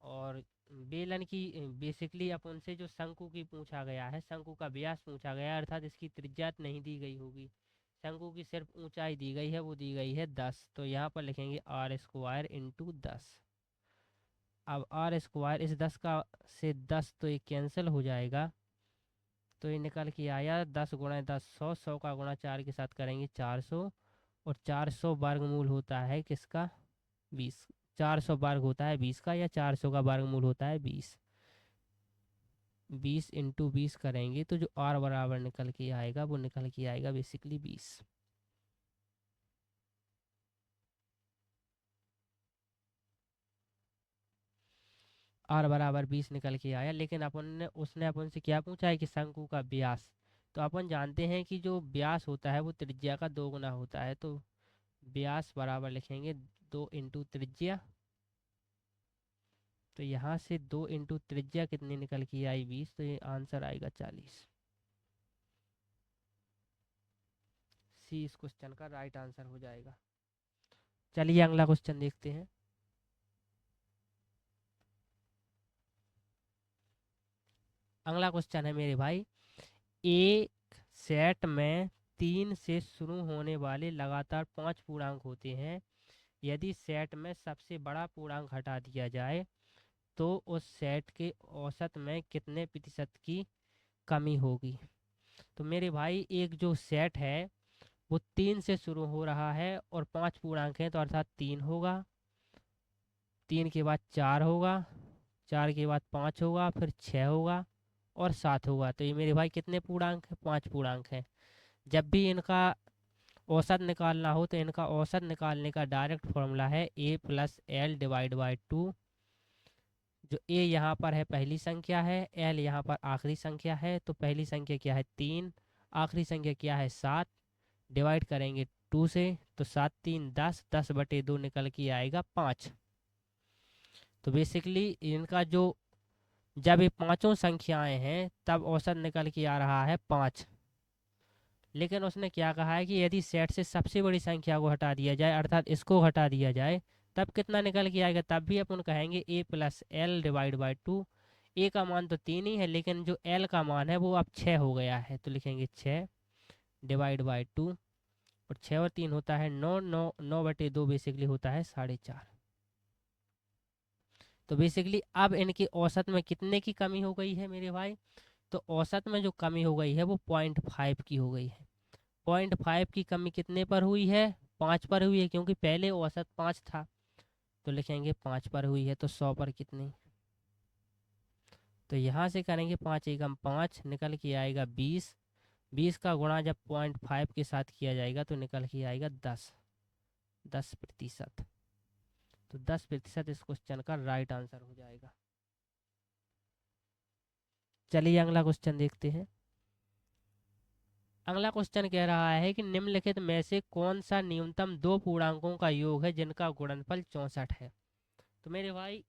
और बेलन की बेसिकली अपन से जो शंकु की पूछा गया है, शंकु का व्यास पूछा गया है, अर्थात इसकी त्रिज्या नहीं दी गई होगी। शंकु की सिर्फ ऊंचाई दी गई है, वो दी गई है 10। तो यहाँ पर लिखेंगे r² × 10। अब r² इस 10 का से 10 तो ये कैंसिल हो जाएगा। तो ये निकल के आया 10 × 10 100, 100 का गुणा 4 के साथ करेंगे 400। और 400 वर्गमूल होता है किसका? 20। 400 वर्ग होता है 20 का, या 400 का वर्गमूल होता है 20। 20 × 20 करेंगे तो जो r बराबर निकल के आएगा वो निकल के आएगा बेसिकली 20। r बराबर 20 निकल के आया। लेकिन उसने अपन से क्या पूछा है कि शंकु का व्यास। तो अपन जानते हैं कि जो व्यास होता है वो त्रिज्या का 2 गुना होता है। तो व्यास बराबर लिखेंगे 2 × त्रिज्या। तो यहाँ से 2 × त्रिज्या कितनी निकल के आई? 20। तो ये आंसर आएगा 40। सी इस क्वेश्चन का राइट आंसर हो जाएगा। चलिए अगला क्वेश्चन देखते हैं। अगला क्वेश्चन है मेरे भाई, एक सेट में 3 से शुरू होने वाले लगातार 5 पूर्णांक होते हैं। यदि सेट में सबसे बड़ा पूर्णांक हटा दिया जाए तो उस सेट के औसत में कितने प्रतिशत की कमी होगी? तो मेरे भाई एक जो सेट है वो 3 से शुरू हो रहा है और 5 पूर्णांक हैं, तो अर्थात 3 होगा, 3 के बाद 4 होगा, 4 के बाद 5 होगा, फिर 6 होगा और 7 होगा। तो ये मेरे भाई कितने पूर्णांक हैं? 5 पूर्णांक हैं। जब भी इनका औसत निकालना हो तो इनका औसत निकालने का डायरेक्ट फॉर्मूला है a+l/2। जो a यहाँ पर है पहली संख्या है, l यहाँ पर आखिरी संख्या है। तो पहली संख्या क्या है? 3। आखिरी संख्या क्या है? 7। डिवाइड करेंगे 2 से, तो 7 × 3 = 10, 10/2 निकल के आएगा 5। तो बेसिकली इनका जो जब ये पांचों संख्याएं हैं तब औसत निकल के आ रहा है 5। लेकिन उसने क्या कहा है कि यदि सेट से सबसे बड़ी संख्या को हटा दिया जाए, अर्थात इसको हटा दिया जाए, तब कितना निकल के आएगा? तब भी अपन कहेंगे a+l/2। ए का मान तो 3 ही है, लेकिन जो l का मान है वो अब 6 हो गया है। तो लिखेंगे 6/2। और 6 और 3 होता है 9, 9/2 बेसिकली होता है 4.5। तो बेसिकली अब इनकी औसत में कितने की कमी हो गई है मेरे भाई? तो औसत में जो कमी हो गई है वो 0.5 की हो गई है। 0.5 की कमी कितने पर हुई है? 5 पर हुई है, क्योंकि पहले औसत 5 था। तो लिखेंगे 5 पर हुई है, तो 100 पर कितनी? तो यहाँ से करेंगे 5 एकम 5, निकल के आएगा 20। 20 का गुणा जब 0.5 के साथ किया जाएगा तो निकल के आएगा 10, 10%। तो 10% इस क्वेश्चन का राइट आंसर हो जाएगा। चलिए अगला क्वेश्चन देखते हैं। अगला क्वेश्चन कह रहा है कि निम्नलिखित में से कौन सा न्यूनतम दो पूर्णांकों का योग है जिनका गुणनफल 64 है? तो मेरे भाई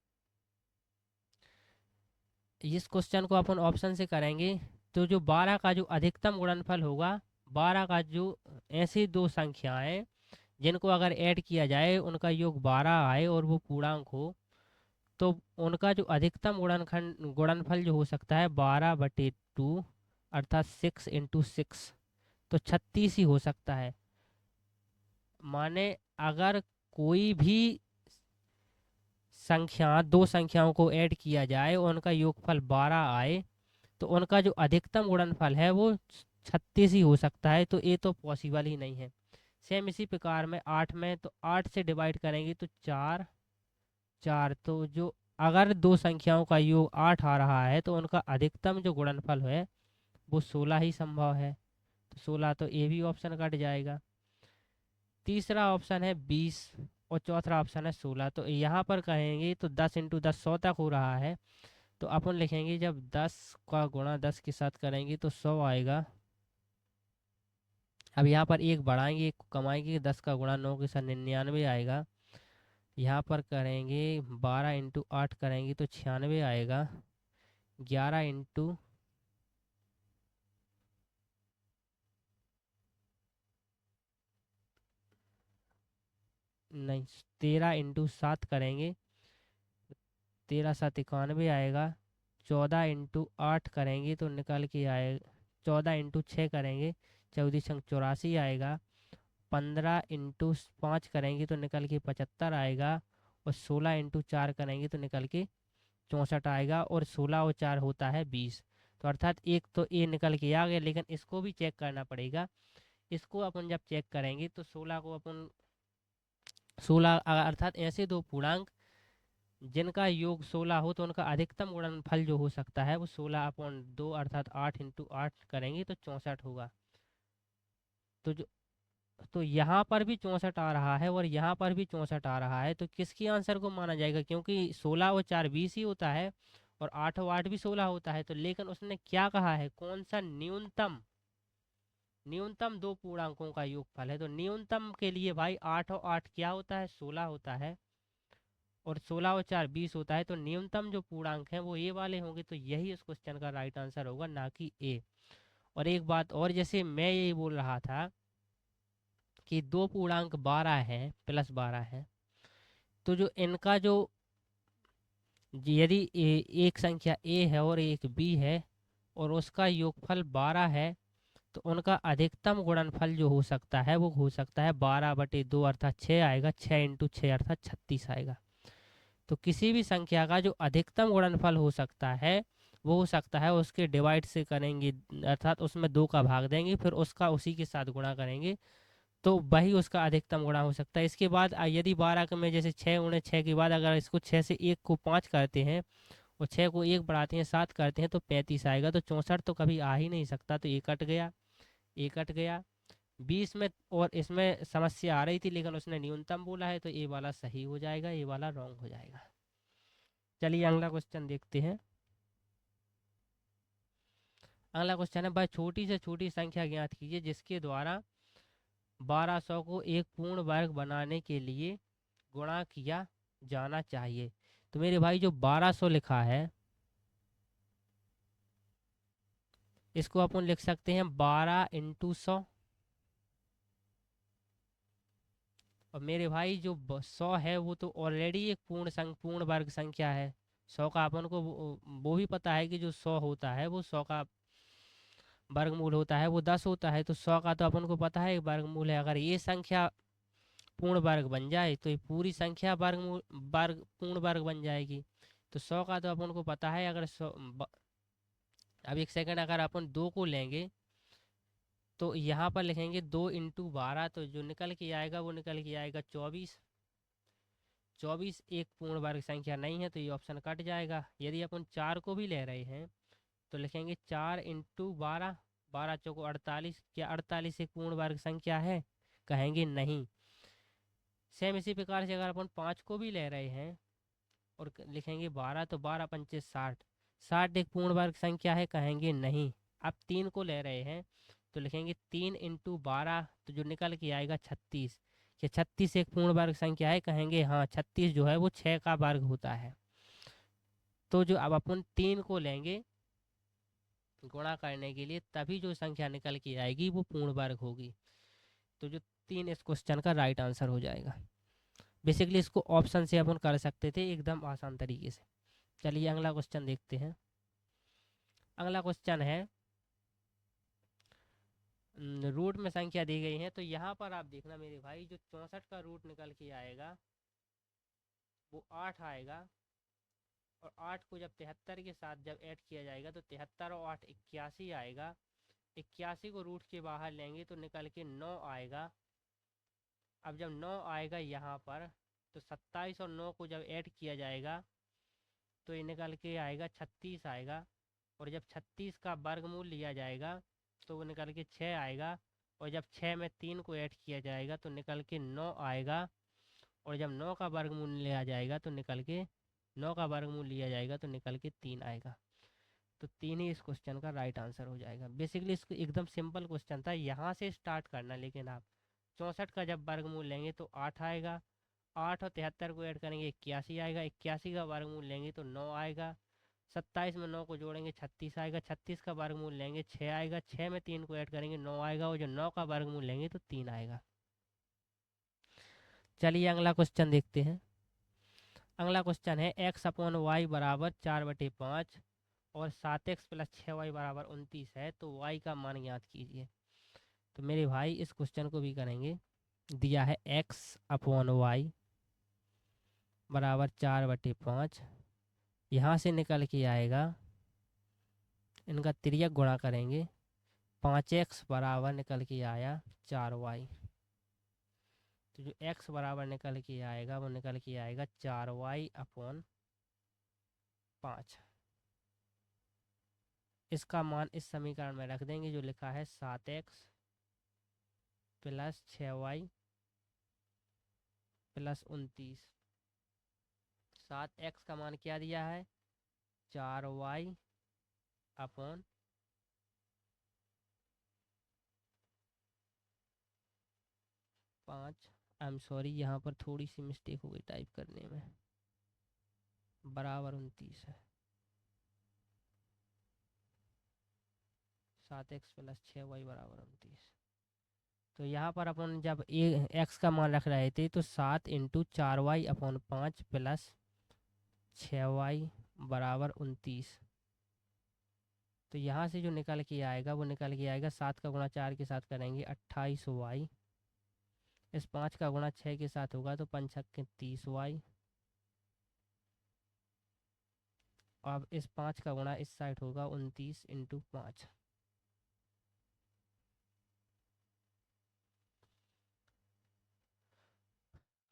इस क्वेश्चन को अपन ऑप्शन से करेंगे। तो जो 12 का जो अधिकतम गुणनफल होगा, 12 का जो ऐसी दो संख्याएं जिनको अगर ऐड किया जाए उनका योग 12 आए और वो पूर्णांक हो, तो उनका जो अधिकतम गुणनफल जो हो सकता है 12/2, अर्थात 6 × 6, तो 36 ही हो सकता है। माने अगर कोई भी संख्या, दो संख्याओं को ऐड किया जाए और उनका योगफल 12 आए, तो उनका जो अधिकतम गुणनफल है वो 36 ही हो सकता है। तो ये तो पॉसिबल ही नहीं है। सेम इसी प्रकार में 8 में, तो 8 से डिवाइड करेंगे तो 4 4, तो जो अगर दो संख्याओं का योग 8 आ रहा है तो उनका अधिकतम जो गुणनफल है वो 16 ही संभव है। तो 16, तो ये भी ऑप्शन कट जाएगा। तीसरा ऑप्शन है 20 और चौथा ऑप्शन है 16। तो यहाँ पर कहेंगे तो 10 × 10 100 तक हो रहा है। तो अपन लिखेंगे जब 10 का गुणा 10 के साथ करेंगे तो 100 आएगा। अब यहाँ पर एक बढ़ाएंगे, एक कमाएंगे, 10 का गुणा 9 के साथ 99 आएगा। यहाँ पर करेंगे 12 × 8 करेंगे तो 96 आएगा। 11 इंटू नहीं 13 × 7 करेंगे, 13×7 = 91 आएगा। 14 × 8 करेंगे तो निकल के आएगा, 14 × 6 करेंगे 14×84 आएगा। 15 × 5 करेंगे तो निकल के 75 आएगा। और 16 × 4 करेंगे तो निकल के 64 आएगा। और 16 और 4 होता है 20। तो अर्थात एक तो ये निकल के आ गया, लेकिन इसको भी चेक करना पड़ेगा। इसको अपन जब चेक करेंगे तो 16 को अपन 16 अर्थात ऐसे दो पूर्णांक जिनका योग 16 हो तो उनका अधिकतम गुणनफल जो हो सकता है वो 16/2, अर्थात 8 × 8 करेंगे तो 64 होगा। तो जो तो यहाँ पर भी 64 आ रहा है और यहाँ पर भी 64 आ रहा है, तो किसकी आंसर को माना जाएगा? क्योंकि 16 और 4 20 ही होता है और 8 और 8 भी 16 होता है। तो लेकिन उसने क्या कहा है, कौन सा न्यूनतम न्यूनतम दो पूर्णांकों का योगफल है? तो न्यूनतम के लिए भाई 8 और 8 क्या होता है? 16 होता है। और 16 और 4 20 होता है। तो न्यूनतम जो पूर्णांक हैं वो ये वाले होंगे। तो यही इस क्वेश्चन का राइट आंसर होगा, ना कि ए। और एक बात और, जैसे मैं यही बोल रहा था कि दो पूर्णांक 12 है प्लस 12 है, तो जो इनका जो यदि एक संख्या ए है और एक बी है और उसका योगफल 12 है, तो उनका अधिकतम गुणनफल जो हो सकता है वो हो सकता है 12/2, अर्थात 6 आएगा। 6 × 6 अर्थात 36 आएगा। तो किसी भी संख्या का जो अधिकतम गुणनफल हो सकता है वो हो सकता है उसके डिवाइड से करेंगे, अर्थात उसमें 2 का भाग देंगे, फिर उसका उसी के साथ गुणा करेंगे, तो वही उसका अधिकतम गुणा हो सकता है। इसके बाद यदि 12 में जैसे 6 × 6 के बाद अगर इसको 6 से 1 को 5 करते हैं और 6 को 1 बढ़ाते हैं 7 करते हैं तो 35 आएगा। तो 64 तो कभी आ ही नहीं सकता। तो ये कट गया, ये कट गया। 20 में और इसमें समस्या आ रही थी लेकिन उसने न्यूनतम बोला है, तो ये वाला सही हो जाएगा, ये वाला रॉन्ग हो जाएगा। चलिए अगला क्वेश्चन देखते हैं। अगला क्वेश्चन है, भाई छोटी से छोटी संख्या ज्ञात कीजिए जिसके द्वारा 1200 को एक पूर्ण वर्ग बनाने के लिए गुणा किया जाना चाहिए। तो मेरे भाई जो 1200 लिखा है इसको अपन लिख सकते हैं 12 × 100। और मेरे भाई जो 100 है वो तो ऑलरेडी एक पूर्ण वर्ग संख्या है। 100 का अपन को वो भी पता है कि जो 100 होता है वो 100 का वर्गमूल होता है वो 10 होता है। तो 100 का तो अपन को पता है वर्गमूल है। अगर ये संख्या पूर्ण वर्ग बन जाए तो ये पूरी संख्या पूर्ण वर्ग बन जाएगी। तो 100 का तो अपन को पता है, अगर 100 अब एक सेकंड, अगर अपन 2 को लेंगे तो यहाँ पर लिखेंगे 2 × 12, तो जो निकल के आएगा वो निकल के आएगा 24। 24 एक पूर्ण वर्ग संख्या नहीं है तो ये ऑप्शन कट जाएगा। यदि अपन 4 को भी ले रहे हैं तो लिखेंगे 4 × 12, 12 × 4 = 48। क्या 48 एक पूर्ण वर्ग संख्या है? कहेंगे नहीं। सेम इसी प्रकार से अगर अपन 5 को भी ले रहे हैं और लिखेंगे 12, तो 12×5 = 60। 60 एक पूर्ण वर्ग संख्या है? कहेंगे नहीं। अब 3 को ले रहे हैं तो लिखेंगे 3 × 12, तो जो निकल के आएगा 36। क्या 36 एक पूर्ण वर्ग संख्या है? कहेंगे हाँ। 36 जो है वो 6 का वर्ग होता है। तो जो अब अपन 3 को लेंगे गुणा करने के लिए, तभी जो संख्या निकल के आएगी वो पूर्ण वर्ग होगी। तो जो 3 इस क्वेश्चन का राइट आंसर हो जाएगा। बेसिकली इसको ऑप्शन से अपन कर सकते थे एकदम आसान तरीके से। चलिए अगला क्वेश्चन देखते हैं। अगला क्वेश्चन है, रूट में संख्या दी गई है, तो यहाँ पर आप देखना मेरे भाई, जो 64 का रूट निकल के आएगा वो 8 आएगा। और 8 को जब 73 के साथ जब ऐड किया जाएगा तो 73 और 8 81 आएगा। 81 को रूट के बाहर लेंगे तो निकल के 9 आएगा। अब जब 9 आएगा यहाँ पर, तो 27 और 9 को जब ऐड किया जाएगा तो ये निकल के आएगा 36 आएगा। और जब 36 का वर्गमूल लिया जाएगा तो वो निकल के 6 आएगा। और जब 6 में 3 को ऐड किया जाएगा तो निकल के 9 आएगा। और जब 9 का वर्गमूल लिया जाएगा तो निकल के 9 का वर्गमूल लिया जाएगा तो निकल के 3 आएगा। तो 3 ही इस क्वेश्चन का राइट आंसर हो जाएगा। बेसिकली इसको एकदम सिंपल क्वेश्चन था, यहाँ से स्टार्ट करना। लेकिन आप 64 का जब वर्गमूल लेंगे तो 8 आएगा। 8 और 73 को ऐड करेंगे 81 आएगा। 81 का वर्गमूल लेंगे तो 9 आएगा। 27 में 9 को जोड़ेंगे 36 आएगा। 36 का वर्गमूल लेंगे 6 आएगा। 6 में 3 को ऐड करेंगे 9 आएगा। और जो 9 का वर्गमूल लेंगे तो 3 आएगा। चलिए अगला क्वेश्चन देखते हैं। अगला क्वेश्चन है x/y बराबर 4/5 और 7x + 6y बराबर 29 है, तो y का मान ज्ञात कीजिए। तो मेरे भाई इस क्वेश्चन को भी करेंगे। दिया है x/y बराबर 4/5। यहाँ से निकल के आएगा, इनका तिर्यक गुणा करेंगे। 5x बराबर निकल के आया 4y। तो जो x बराबर निकल के आएगा वो निकल के आएगा 4y/5। इसका मान इस समीकरण में रख देंगे जो लिखा है 7x + 6y + 29। 7x का मान क्या दिया है? 4y/5। आई एम सॉरी, यहाँ पर थोड़ी सी मिस्टेक हो गई टाइप करने में। बराबर 29 है। 7x + 6y बराबर 29। तो यहाँ पर अपन जब x का मान रख रहे थे तो 7 × 4y/5 + 6y बराबर 29। तो यहाँ से जो निकल के आएगा वो निकल के आएगा, 7 का गुणा 4 के साथ करेंगे 28y। इस 5 का गुणा 6 के साथ होगा तो 5 × 30y। अब इस 5 का गुणा इस साइड होगा 29 × 5।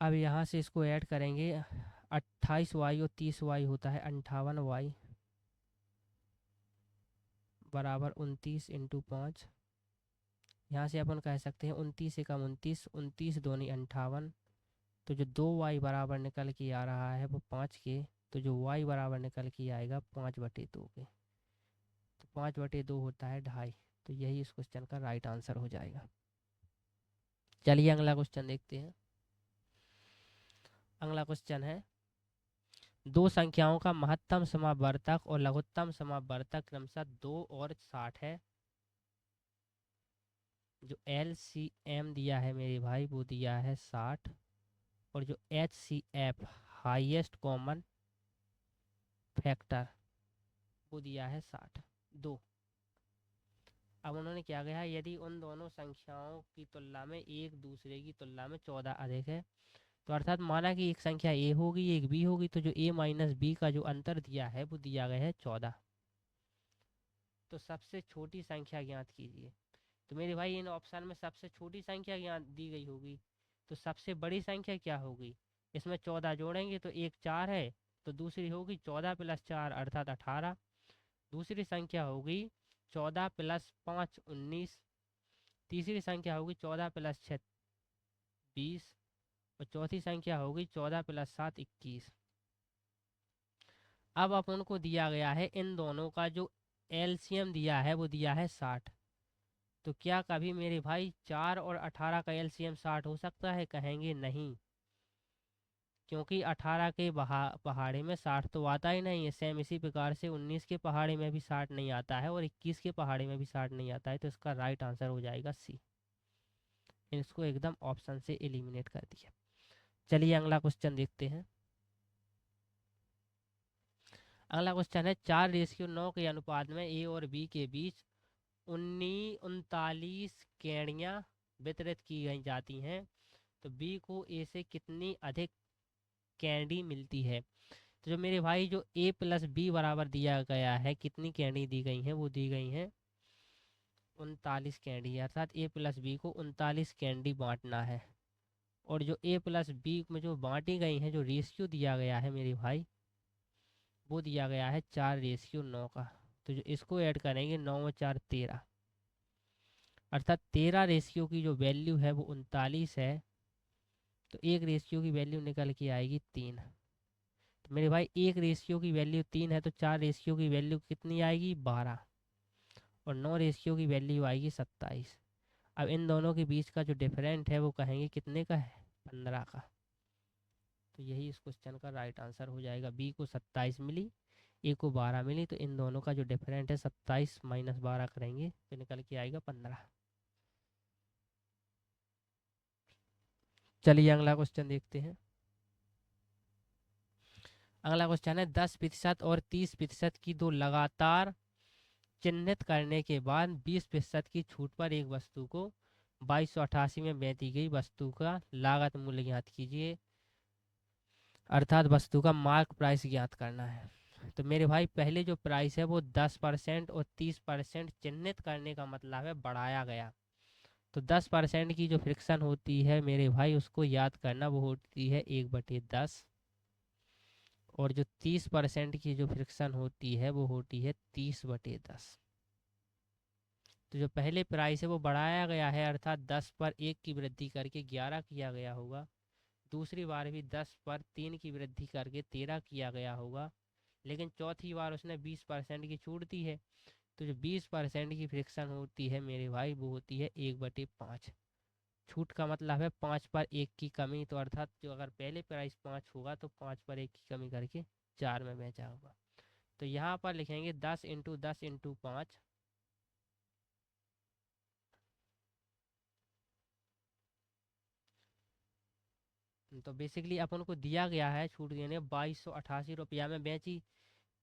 अब यहाँ से इसको ऐड करेंगे। 28y और 30y होता है 58y बराबर 29 × 5। यहाँ से अपन कह सकते हैं 29 से कम 29, 29 दूनी 58। तो जो 2y बराबर निकल के आ रहा है वो 5 के, तो जो y बराबर निकल के आएगा 5/2 के। तो 5/2 होता है 2.5। तो यही इस क्वेश्चन का राइट आंसर हो जाएगा। चलिए अगला क्वेश्चन देखते हैं। अगला क्वेश्चन है, दो संख्याओं का महत्तम समावर्तक और लघुत्तम समावर्तक क्रमशः 2 और 60 है। जो LCM दिया है मेरे भाई वो दिया है 60। और जो HCF हाईएस्ट कॉमन फैक्टर वो दिया है 60। 2। अब उन्होंने क्या कहा, यदि उन दोनों संख्याओं की तुलना में एक दूसरे की तुलना में 14 अधिक है, तो अर्थात माना कि एक संख्या A होगी एक B होगी, तो जो A - B का जो अंतर दिया है वो दिया गया है 14। तो सबसे छोटी संख्या ज्ञात कीजिए। तो मेरे भाई इन ऑप्शन में सबसे छोटी संख्या ज्ञात दी गई होगी, तो सबसे बड़ी संख्या क्या होगी? इसमें 14 जोड़ेंगे तो एक 4 है, तो दूसरी होगी 14 प्लस 4 अर्थात 18। दूसरी संख्या होगी 14 प्लस 5 19। तीसरी संख्या होगी 14 प्लस 6 20। और चौथी संख्या होगी 14 प्लस 7 21। अब अपन को दिया गया है इन दोनों का जो एलसीएम दिया है वो दिया है 60। तो क्या कभी मेरे भाई 4 और 18 का एलसीएम 60 हो सकता है? कहेंगे नहीं, क्योंकि 18 के पहाड़े में 60 तो आता ही नहीं है। सेम इसी प्रकार से 19 के पहाड़े में भी 60 नहीं आता है और 21 के पहाड़े में भी 60 नहीं आता है। तो इसका राइट आंसर हो जाएगा सी। इसको एकदम ऑप्शन से एलिमिनेट कर दिया। चलिए अगला क्वेश्चन देखते हैं। अगला क्वेश्चन है 4:9 के अनुपात में ए और बी के बीच 39 केड़ियाँ वितरित की गई जाती हैं, तो बी को ए से कितनी अधिक कैंडी मिलती है? तो जो मेरे भाई जो ए प्लस बी बराबर दिया गया है, कितनी कैंडी दी गई हैं? वो दी गई हैं 39 कैंडी, अर्थात ए प्लस बी को 39 कैंडी बांटना है। और जो ए प्लस बी में जो बांटी गई हैं, जो रेशियो दिया गया है मेरे भाई, वो दिया गया है 4:9 का। तो जो इसको ऐड करेंगे 9 और 4 13, अर्थात 13 रेशियो की जो वैल्यू है वो 39 है। तो एक रेशियो की वैल्यू निकल के आएगी 3। तो मेरे भाई एक रेशियो की वैल्यू 3 है, तो 4 रेशियो की वैल्यू कितनी आएगी? 12। और 9 रेशियो की वैल्यू आएगी 27। अब इन दोनों के बीच का जो डिफरेंट है वो कहेंगे कितने का है? 15 का। तो यही इस क्वेश्चन का राइट आंसर हो जाएगा। बी को 27 मिली, ए को 12 मिली, तो इन दोनों का जो डिफरेंट है 27 माइनस 12 करेंगे तो निकल के आएगा 15। चलिए अगला क्वेश्चन देखते हैं। अगला क्वेश्चन है 10% और 30% की दो लगातार चिन्हित करने के बाद 20% की छूट पर एक वस्तु को 2288 में बेची गई वस्तु का लागत मूल्य ज्ञात कीजिए, अर्थात वस्तु का मार्क प्राइस ज्ञात करना है। तो मेरे भाई पहले जो प्राइस है वो 10% और 30% चिन्हित करने का मतलब है बढ़ाया गया। तो 10% की जो फ्रिक्शन होती है मेरे भाई उसको याद करना, वो होती है 1/10। और जो 30% की जो फ्रिक्शन होती है वो होती है 30/10। तो जो पहले प्राइस है वो बढ़ाया गया है, अर्थात 10 पर 1 की वृद्धि करके 11 किया गया होगा। दूसरी बार भी 10 पर 3 की वृद्धि करके 13 किया गया होगा। लेकिन चौथी बार उसने 20% की छूट दी है। तो जो 20% की फ्रिक्शन होती है मेरे भाई वो होती है 1/5। छूट का मतलब है 5 पर 1 की कमी, तो अर्थात जो अगर पहले प्राइस 5 होगा तो 5 पर 1 की कमी करके 4 में बेचा होगा। तो यहाँ पर लिखेंगे 10 × 10 × 5। तो बेसिकली अपन को दिया गया है छूट देने 2288 रुपया में बेची।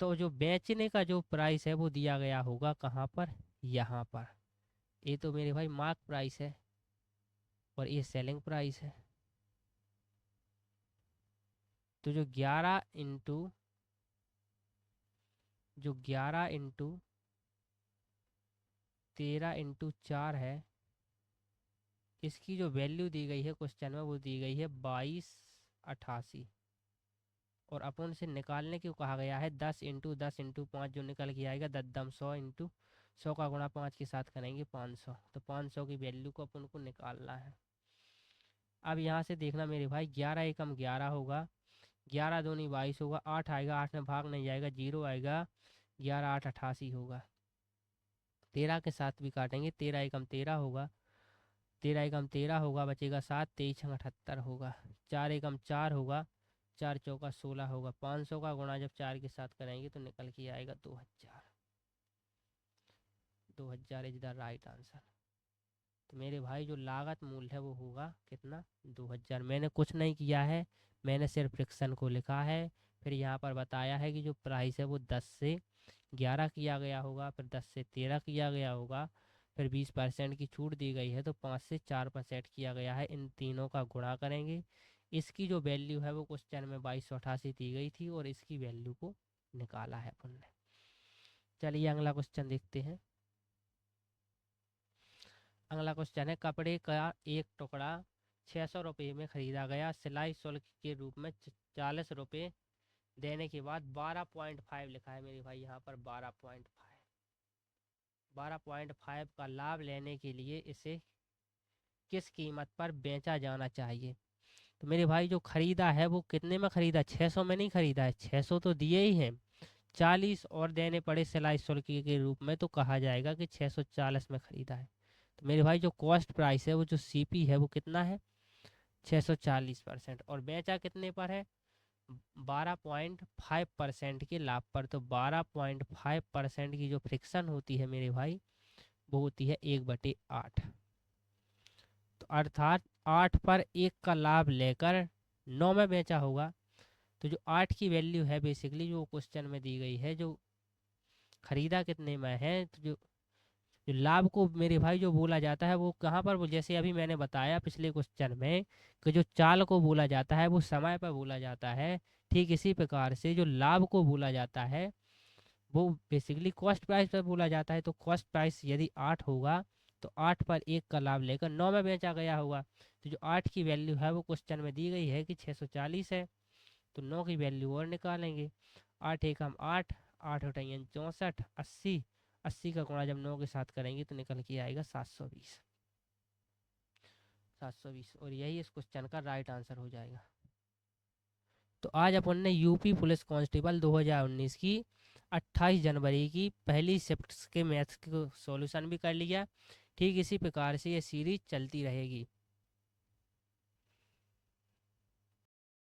तो जो बेचने का जो प्राइस है वो दिया गया होगा कहाँ पर? यहाँ पर। ये तो मेरे भाई मार्क प्राइस है और ये सेलिंग प्राइस है। तो जो 11 इंटू 13 × 4 है, इसकी जो वैल्यू दी गई है क्वेश्चन में वो दी गई है 2288। और अपन से निकालने को कहा गया है 10 × 10 × 5, जो निकल के आएगा 10 100 इंटू 100 का गुणा 5 के साथ करेंगे 500। तो 500 की वैल्यू को अपन को निकालना है। अब यहाँ से देखना मेरे भाई 11 एकम 11 होगा, 11 दूनी 22 होगा, 8 आएगा, 8 में भाग नहीं जाएगा, 0 आएगा, 11 8 88 होगा। 13 के साथ भी काटेंगे, 13 एकम 13 होगा, 13 एकम 13 होगा, बचेगा 7, 23 छंग 78 होगा, 4 एकम 4 होगा, 4 चौका 16 होगा। 500 का गुणा जब 4 के साथ करेंगे तो निकल के आएगा 2000। 2000 इज द राइट आंसर। तो मेरे भाई जो लागत मूल्य है वो होगा कितना? 2000। मैंने कुछ नहीं किया है, मैंने सिर्फ फ्रिक्शन को लिखा है। फिर यहाँ पर बताया है कि जो प्राइस है वो 10 से 11 किया गया होगा, फिर 10 से 13 किया गया होगा, फिर 20% की छूट दी गई है तो 5 से 4% किया गया है। इन तीनों का गुणा करेंगे। इसकी जो वैल्यू है वो क्वेश्चन में 2288 दी गई थी और इसकी वैल्यू को निकाला है अपन ने। चलिए अगला क्वेश्चन देखते हैं। अगला क्वेश्चन है, कपड़े का एक टुकड़ा 600 रुपये में खरीदा गया, सिलाई शुल्क के रूप में 40 रुपये देने के बाद 12.5 लिखा है मेरे भाई यहाँ पर। 12.5 का लाभ लेने के लिए इसे किस कीमत पर बेचा जाना चाहिए? तो मेरे भाई जो खरीदा है वो कितने में खरीदा? 600 में नहीं खरीदा है, 600 तो दिए ही हैं, 40 और देने पड़े सिलाई शुल्क के रूप में, तो कहा जाएगा कि 640 में खरीदा है। तो मेरे भाई जो कॉस्ट प्राइस है, वो जो सीपी है, वो कितना है? 640%। और बेचा कितने पर है? 12.5% के लाभ पर। तो 12.5% की जो फ्रिक्शन होती है मेरे भाई, वो होती है 1/8। तो अर्थात 8 पर 1 का लाभ लेकर 9 में बेचा होगा। तो जो 8 की वैल्यू है बेसिकली जो क्वेश्चन में दी गई है, जो खरीदा कितने में है, तो जो जो लाभ को मेरे भाई जो बोला जाता है वो कहाँ पर, वो जैसे अभी मैंने बताया पिछले क्वेश्चन में कि जो चाल को बोला जाता है वो समय पर बोला जाता है, ठीक इसी प्रकार से जो लाभ को बोला जाता है वो बेसिकली कॉस्ट प्राइस पर बोला जाता है। तो कॉस्ट प्राइस यदि 8 होगा तो 8 पर 1 का लाभ लेकर 9 में बेचा गया होगा। तो जो 8 की वैल्यू है वो क्वेश्चन में दी गई है कि 640 है, तो 9 की वैल्यू और निकालेंगे। 8 एकम 8, 8 अठैयन 64, 80, 80 का गुणा जब 9 के साथ करेंगे तो निकल के आएगा 720। 720 और यही इस क्वेश्चन का राइट आंसर हो जाएगा। तो आज अपन ने यूपी पुलिस कांस्टेबल 2019 की 28 जनवरी की पहली शिफ्ट के मैथ्स को सॉल्यूशन भी कर लिया। ठीक इसी प्रकार से ये सीरीज चलती रहेगी।